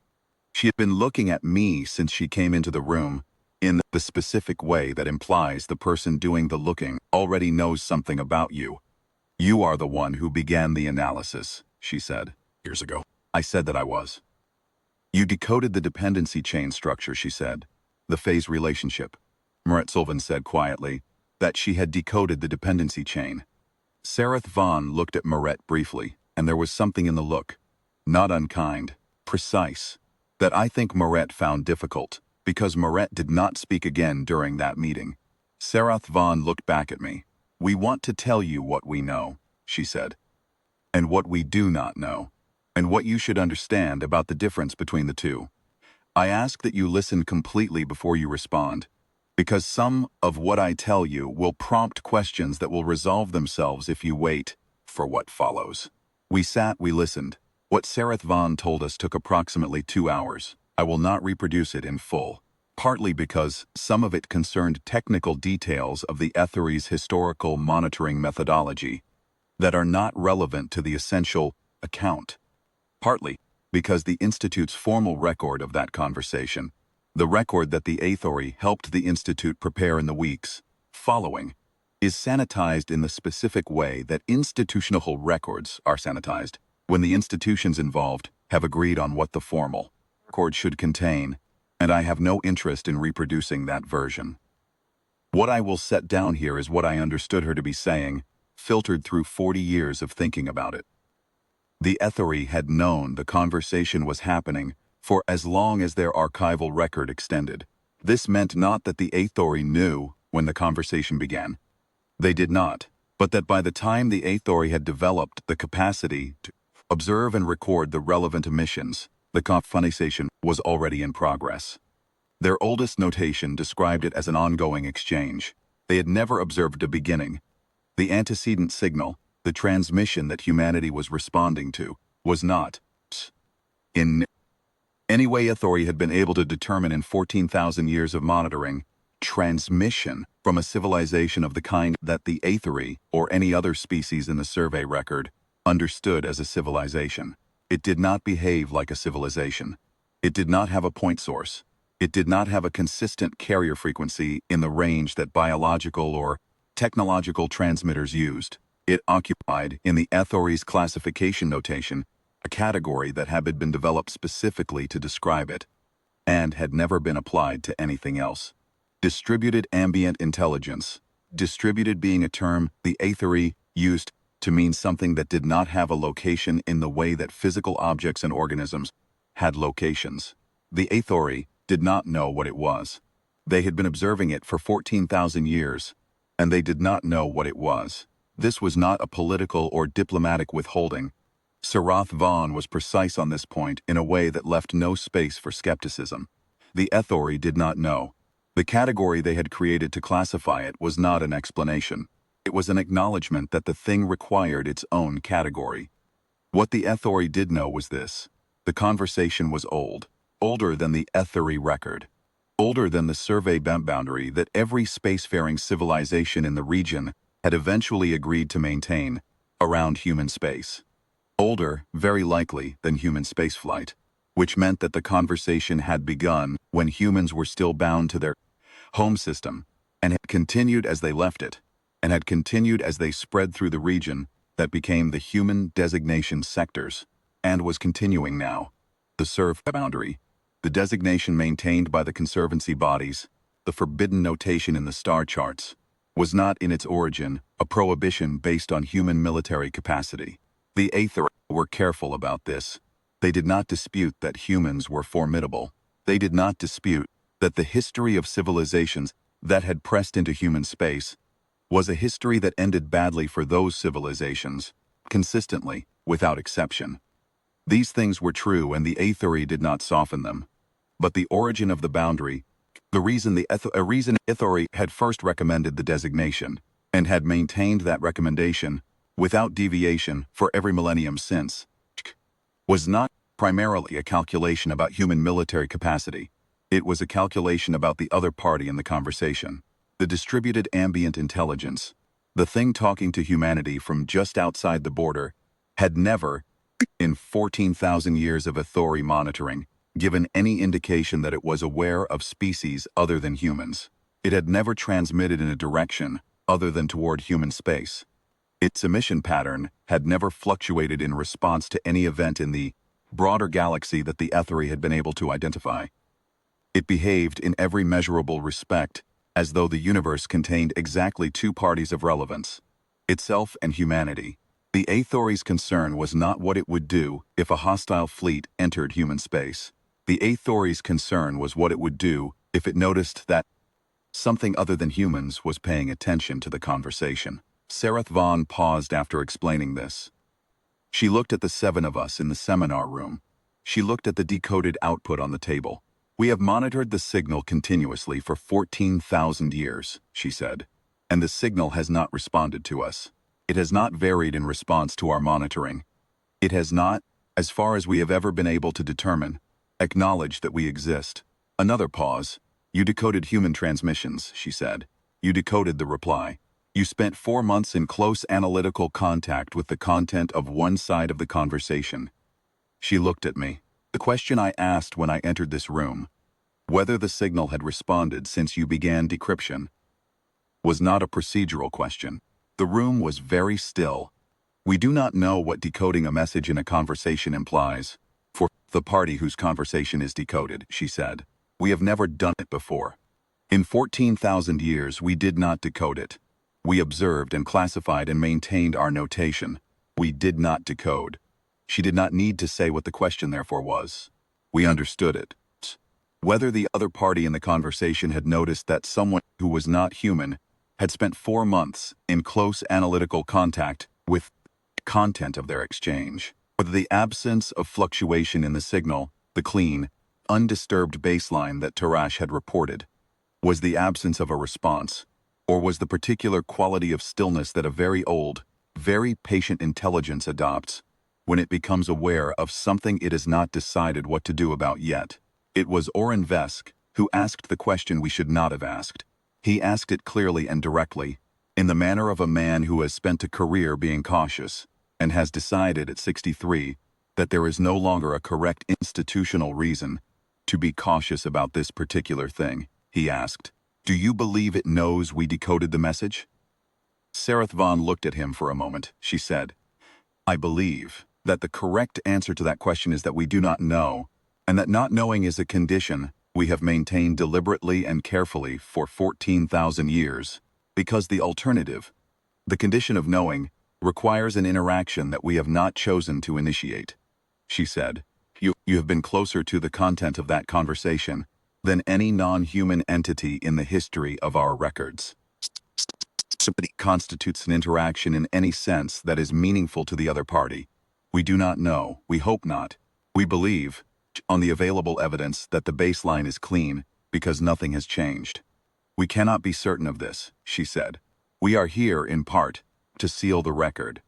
She had been looking at me since she came into the room, in the specific way that implies the person doing the looking already knows something about you. You are the one who began the analysis, she said. Years ago. I said that I was. You decoded the dependency chain structure, she said. The phase relationship. Maret Sylvan said quietly that she had decoded the dependency chain. Sareth Vaughn looked at Maret briefly, and there was something in the look, not unkind, precise, that I think Maret found difficult, because Maret did not speak again during that meeting. Sareth Vaughn looked back at me. We want to tell you what we know, she said, and what we do not know, and what you should understand about the difference between the two. I ask that you listen completely before you respond, because some of what I tell you will prompt questions that will resolve themselves if you wait for what follows. We listened. What Sareth Vaughn told us took approximately 2 hours. I will not reproduce it in full, partly because some of it concerned technical details of the Aethori's historical monitoring methodology that are not relevant to the essential account, partly because the Institute's formal record of that conversation, the record that the Aethori helped the Institute prepare in the weeks following, is sanitized in the specific way that institutional records are sanitized when the institutions involved have agreed on what the formal record should contain, and I have no interest in reproducing that version. What I will set down here is what I understood her to be saying, filtered through 40 years of thinking about it. The Aethori had known the conversation was happening for as long as their archival record extended. This meant not that the Aethori knew when the conversation began. They did not, but that by the time the Aethori had developed the capacity to observe and record the relevant emissions, the conversation was already in progress. Their oldest notation described it as an ongoing exchange. They had never observed a beginning. The antecedent signal, the transmission that humanity was responding to, was not in any way Aethori had been able to determine in 14,000 years of monitoring transmission from a civilization of the kind that the Aethori, or any other species in the survey record, understood as a civilization. It did not behave like a civilization. It did not have a point source. It did not have a consistent carrier frequency in the range that biological or technological transmitters used. It occupied, in the Aethori's classification notation, a category that had been developed specifically to describe it, and had never been applied to anything else. Distributed ambient intelligence. Distributed being a term the Aethori used to mean something that did not have a location in the way that physical objects and organisms had locations. The Aethori did not know what it was. They had been observing it for 14,000 years, and they did not know what it was. This was not a political or diplomatic withholding. Sareth Vaughn was precise on this point in a way that left no space for skepticism. The Aethori did not know. The category they had created to classify it was not an explanation. It was an acknowledgement that the thing required its own category. What the Aethori did know was this. The conversation was old, older than the Aethori record, older than the survey boundary that every spacefaring civilization in the region had eventually agreed to maintain around human space. Older, very likely, than human spaceflight, which meant that the conversation had begun when humans were still bound to their home system, and had continued as they left it, and had continued as they spread through the region that became the Human Designation Sectors, and was continuing now. The survey boundary, the designation maintained by the conservancy bodies, the forbidden notation in the star charts, was not in its origin a prohibition based on human military capacity. The Aethori were careful about this. They did not dispute that humans were formidable. They did not dispute that the history of civilizations that had pressed into human space was a history that ended badly for those civilizations, consistently, without exception. These things were true, and the Aethori did not soften them. But the origin of the boundary, the reason Aethori had first recommended the designation, and had maintained that recommendation, without deviation for every millennium since, was not primarily a calculation about human military capacity. It was a calculation about the other party in the conversation. The distributed ambient intelligence, the thing talking to humanity from just outside the border, had never, in 14,000 years of Aethori monitoring, given any indication that it was aware of species other than humans. It had never transmitted in a direction other than toward human space. Its emission pattern had never fluctuated in response to any event in the broader galaxy that the Aethori had been able to identify. It behaved in every measurable respect as though the universe contained exactly two parties of relevance, itself and humanity. The Aethori's concern was not what it would do if a hostile fleet entered human space. The Aethori's concern was what it would do if it noticed that something other than humans was paying attention to the conversation. Sareth Vaughn paused after explaining this. She looked at the seven of us in the seminar room. She looked at the decoded output on the table. "We have monitored the signal continuously for 14,000 years, she said, and the signal has not responded to us. It has not varied in response to our monitoring. It has not, as far as we have ever been able to determine, acknowledged that we exist." Another pause. "You decoded human transmissions," she said. "You decoded the reply. You spent 4 months in close analytical contact with the content of one side of the conversation." She looked at me. "The question I asked when I entered this room, whether the signal had responded since you began decryption, was not a procedural question." The room was very still. "We do not know what decoding a message in a conversation implies for the party whose conversation is decoded," she said. "We have never done it before. In 14,000 years, we did not decode it. We observed and classified and maintained our notation. We did not decode." She did not need to say what the question therefore was. We understood it. Whether the other party in the conversation had noticed that someone who was not human had spent 4 months in close analytical contact with the content of their exchange. Whether the absence of fluctuation in the signal, the clean, undisturbed baseline that Tarash had reported, was the absence of a response, or was the particular quality of stillness that a very old, very patient intelligence adopts when it becomes aware of something it has not decided what to do about yet. It was Oren Vesk who asked the question we should not have asked. He asked it clearly and directly, in the manner of a man who has spent a career being cautious, and has decided at 63 that there is no longer a correct institutional reason to be cautious about this particular thing. He asked, "Do you believe it knows we decoded the message?" Sareth Vaughn looked at him for a moment. She said, "I believe that the correct answer to that question is that we do not know, and that not knowing is a condition we have maintained deliberately and carefully for 14,000 years, because the alternative, the condition of knowing, requires an interaction that we have not chosen to initiate." She said, You have been closer to the content of that conversation than any non-human entity in the history of our records. Somebody constitutes an interaction in any sense that is meaningful to the other party. We do not know, we hope not. We believe, on the available evidence, that the baseline is clean because nothing has changed. We cannot be certain of this, she said. We are here, in part, to seal the record,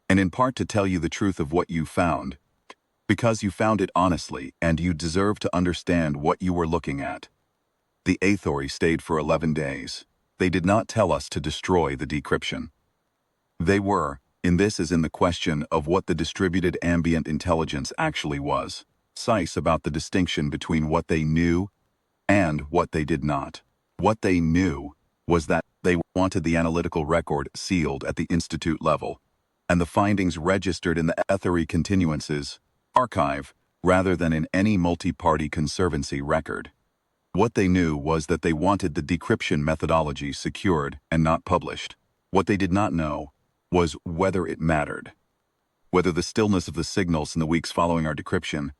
and in part to tell you the truth of what you found, because you found it honestly and you deserve to understand what you were looking at. The Aethori stayed for 11 days. They did not tell us to destroy the decryption. They were, in this as in the question of what the distributed ambient intelligence actually was, precise about the distinction between what they knew and what they did not. What they knew was that they wanted the analytical record sealed at the institute level, and the findings registered in the Aethori continuances archive rather than in any multi-party conservancy record. What they knew was that they wanted the decryption methodology secured and not published. What they did not know was whether it mattered. Whether the stillness of the signals in the weeks following our decryption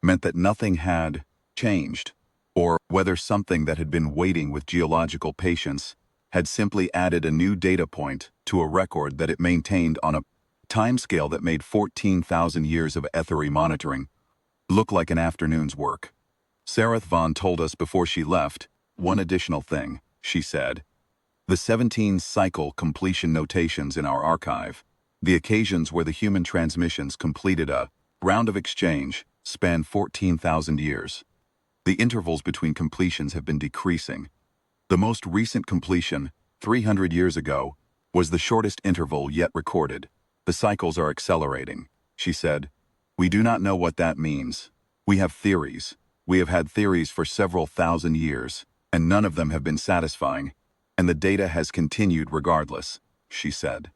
meant that nothing had changed, or whether something that had been waiting with geological patience had simply added a new data point to a record that it maintained on a timescale that made 14,000 years of Aethori monitoring look like an afternoon's work. Sareth Vaughn told us before she left one additional thing. She said, "The 17 cycle completion notations in our archive The occasions where the human transmissions completed a round of exchange span 14,000 years. The intervals between completions have been decreasing. The most recent completion, 300 years ago, was the shortest interval yet recorded. The cycles are accelerating, she said. We do not know what that means. We have theories. We have had theories for several thousand years, and none of them have been satisfying, and the data has continued regardless, she said.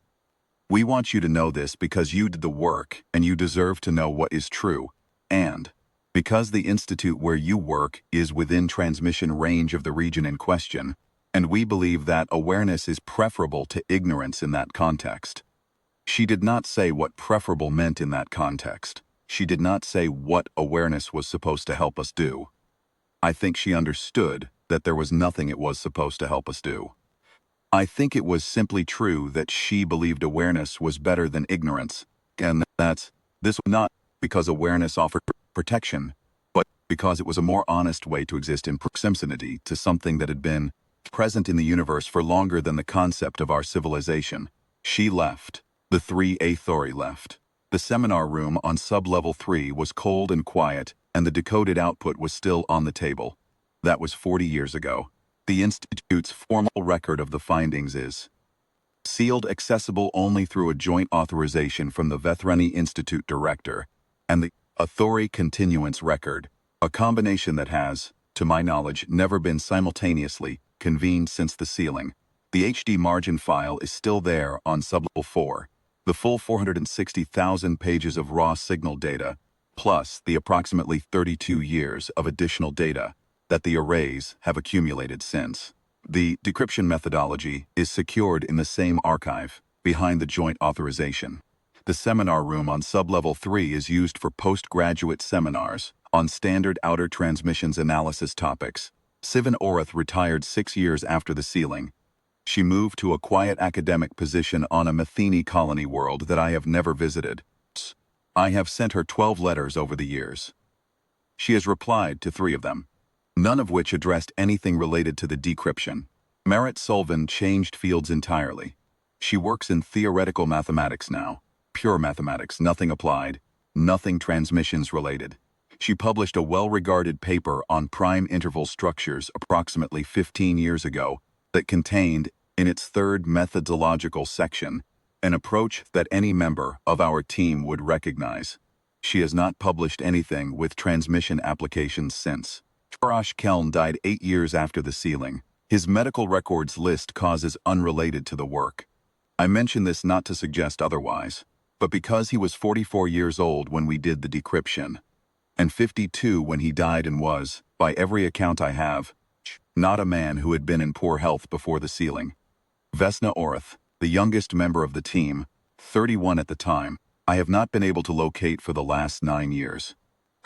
We want you to know this because you did the work and you deserve to know what is true, and because the institute where you work is within transmission range of the region in question, and we believe that awareness is preferable to ignorance in that context. She did not say what preferable meant in that context. She did not say what awareness was supposed to help us do. I think she understood that there was nothing it was supposed to help us do. I think it was simply true that she believed awareness was better than ignorance, and this was not because awareness offered protection, but because it was a more honest way to exist in proximity to something that had been present in the universe for longer than the concept of our civilization. She left. The three Aethori left. The seminar room on sub-level 3 was cold and quiet, and the decoded output was still on the table. That was 40 years ago. The Institute's formal record of the findings is sealed, accessible only through a joint authorization from the Vethreni Institute director, and the Aethori continuance record, a combination that has, to my knowledge, never been simultaneously convened since the sealing. The HD margin file is still there on sub-level 4. The full 460,000 pages of raw signal data, plus the approximately 32 years of additional data that the arrays have accumulated since. The decryption methodology is secured in the same archive, behind the joint authorization. The seminar room on sub-level 3 is used for postgraduate seminars on standard outer transmissions analysis topics. Sivan Orath retired 6 years after the sealing. She moved to a quiet academic position on a Metheny colony world that I have never visited. I have sent her 12 letters over the years. She has replied to 3 of them, none of which addressed anything related to the decryption. Merit Sullivan changed fields entirely. She works in theoretical mathematics now. Pure mathematics, nothing applied, nothing transmissions related. She published a well-regarded paper on prime interval structures approximately 15 years ago that contained, in its 3rd methodological section, an approach that any member of our team would recognize. She has not published anything with transmission applications since. Parash Keln died 8 years after the sealing. His medical records list causes unrelated to the work. I mention this not to suggest otherwise, but because he was 44 years old when we did the decryption, and 52 when he died and was, by every account I have, not a man who had been in poor health before the sealing. Vesna Orath, the youngest member of the team, 31 at the time, I have not been able to locate for the last 9 years.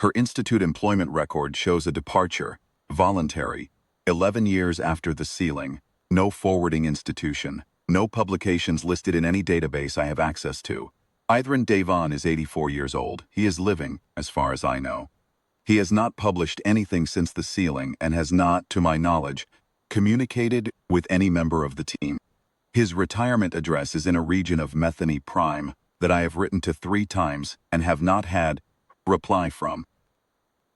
Her institute employment record shows a departure, voluntary, 11 years after the sealing, no forwarding institution, no publications listed in any database I have access to. Aethori Devon is 84 years old. He is living, as far as I know. He has not published anything since the sealing and has not, to my knowledge, communicated with any member of the team. His retirement address is in a region of Metheny Prime that I have written to 3 times and have not had reply from.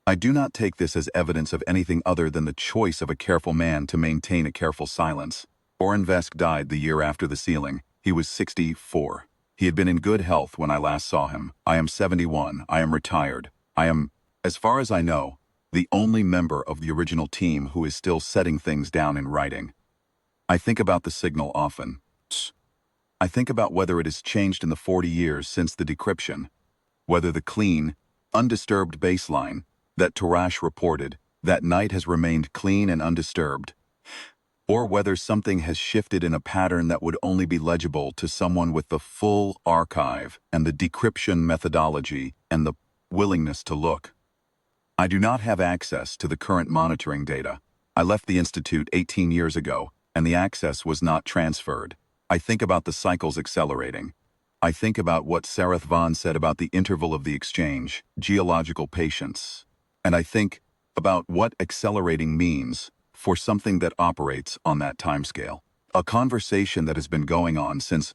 I do not take this as evidence of anything other than the choice of a careful man to maintain a careful silence. Oren Vesk died the year after the sealing. He was 64. He had been in good health when I last saw him. I am 71. I am retired. I am, as far as I know, the only member of the original team who is still setting things down in writing. I think about the signal often. I think about whether it has changed in the 40 years since the decryption, whether the clean, undisturbed baseline that Tarash reported that night has remained clean and undisturbed, or whether something has shifted in a pattern that would only be legible to someone with the full archive and the decryption methodology and the willingness to look. I do not have access to the current monitoring data. I left the Institute 18 years ago, and the access was not transferred. I think about the cycles accelerating. I think about what Sarath Vaughn said about the interval of the exchange, geological patience. And I think about what accelerating means for something that operates on that timescale. A conversation that has been going on since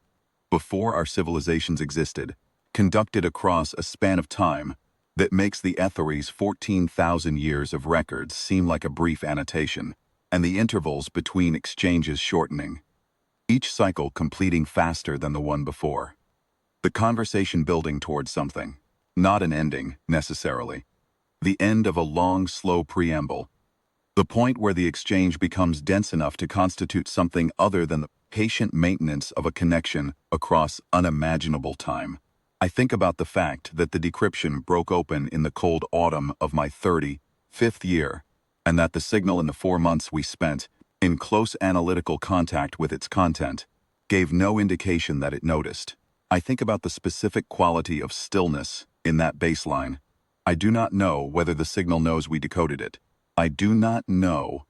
before our civilizations existed, conducted across a span of time that makes the Aethori's 14,000 years of records seem like a brief annotation, and the intervals between exchanges shortening, each cycle completing faster than the one before. The conversation building towards something, not an ending, necessarily. The end of a long, slow preamble. The point where the exchange becomes dense enough to constitute something other than the patient maintenance of a connection across unimaginable time. I think about the fact that the decryption broke open in the cold autumn of my 35th year, and that the signal in the 4 months we spent in close analytical contact with its content gave no indication that it noticed. I think about the specific quality of stillness in that baseline. I do not know whether the signal knows we decoded it. I do not know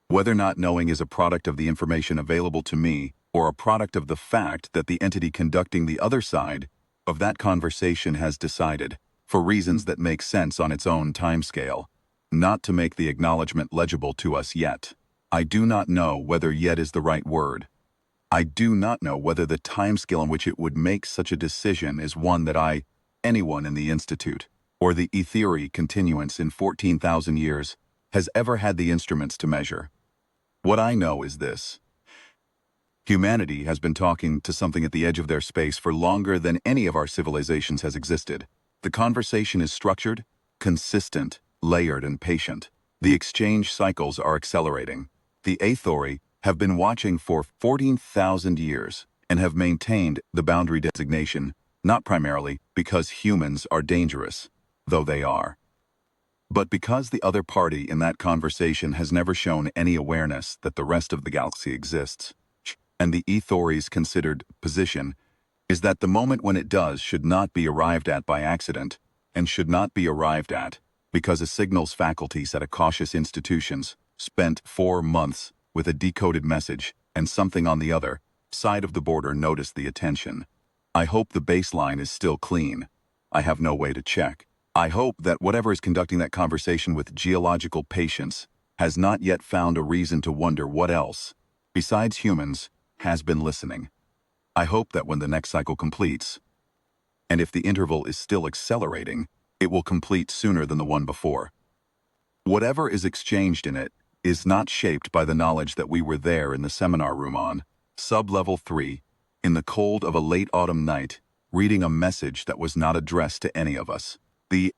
whether not knowing is a product of the information available to me or a product of the fact that the entity conducting the other side of that conversation has decided, for reasons that make sense on its own timescale, not to make the acknowledgement legible to us yet. I do not know whether yet is the right word. I do not know whether the timescale in which it would make such a decision is one that anyone in the Institute, or the Aethori continuance in 14,000 years, has ever had the instruments to measure. What I know is this. Humanity has been talking to something at the edge of their space for longer than any of our civilizations has existed. The conversation is structured, consistent, layered, and patient. The exchange cycles are accelerating. The Aethori have been watching for 14,000 years and have maintained the boundary designation, not primarily because humans are dangerous, though they are, but because the other party in that conversation has never shown any awareness that the rest of the galaxy exists. And the Aethori's considered position is that the moment when it does should not be arrived at by accident, and should not be arrived at because a signals faculties at a cautious institutions spent 4 months with a decoded message and something on the other side of the border noticed the attention. I hope the baseline is still clean. I have no way to check. I hope that whatever is conducting that conversation with geological patience has not yet found a reason to wonder what else, besides humans, has been listening. I hope that when the next cycle completes, and if the interval is still accelerating, it will complete sooner than the one before. Whatever is exchanged in it is not shaped by the knowledge that we were there in the seminar room on sub-level 3, in the cold of a late autumn night, reading a message that was not addressed to any of us. The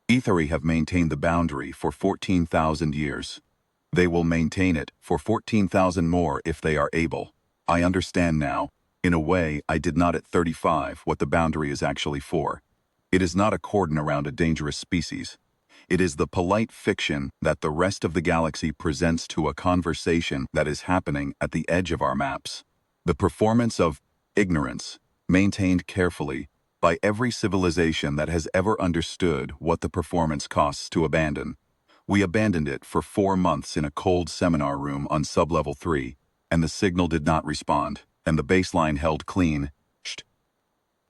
Aethori have maintained the boundary for 14,000 years. They will maintain it for 14,000 more if they are able. I understand now, in a way I did not at 35, what the boundary is actually for. It is not a cordon around a dangerous species. It is the polite fiction that the rest of the galaxy presents to a conversation that is happening at the edge of our maps. The performance of ignorance, maintained carefully by every civilization that has ever understood what the performance costs to abandon. We abandoned it for 4 months in a cold seminar room on sub-level 3, and the signal did not respond, and the baseline held clean.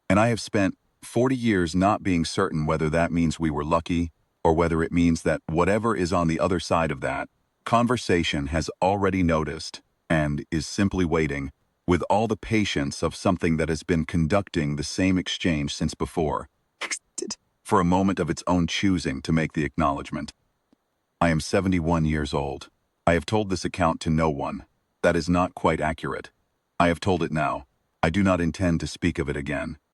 And I have spent 40 years not being certain whether that means we were lucky, or whether it means that whatever is on the other side of that conversation has already noticed, and is simply waiting, with all the patience of something that has been conducting the same exchange since before, for a moment of its own choosing to make the acknowledgement. I am 71 years old. I have told this account to no one. That is not quite accurate. I have told it now. I do not intend to speak of it again.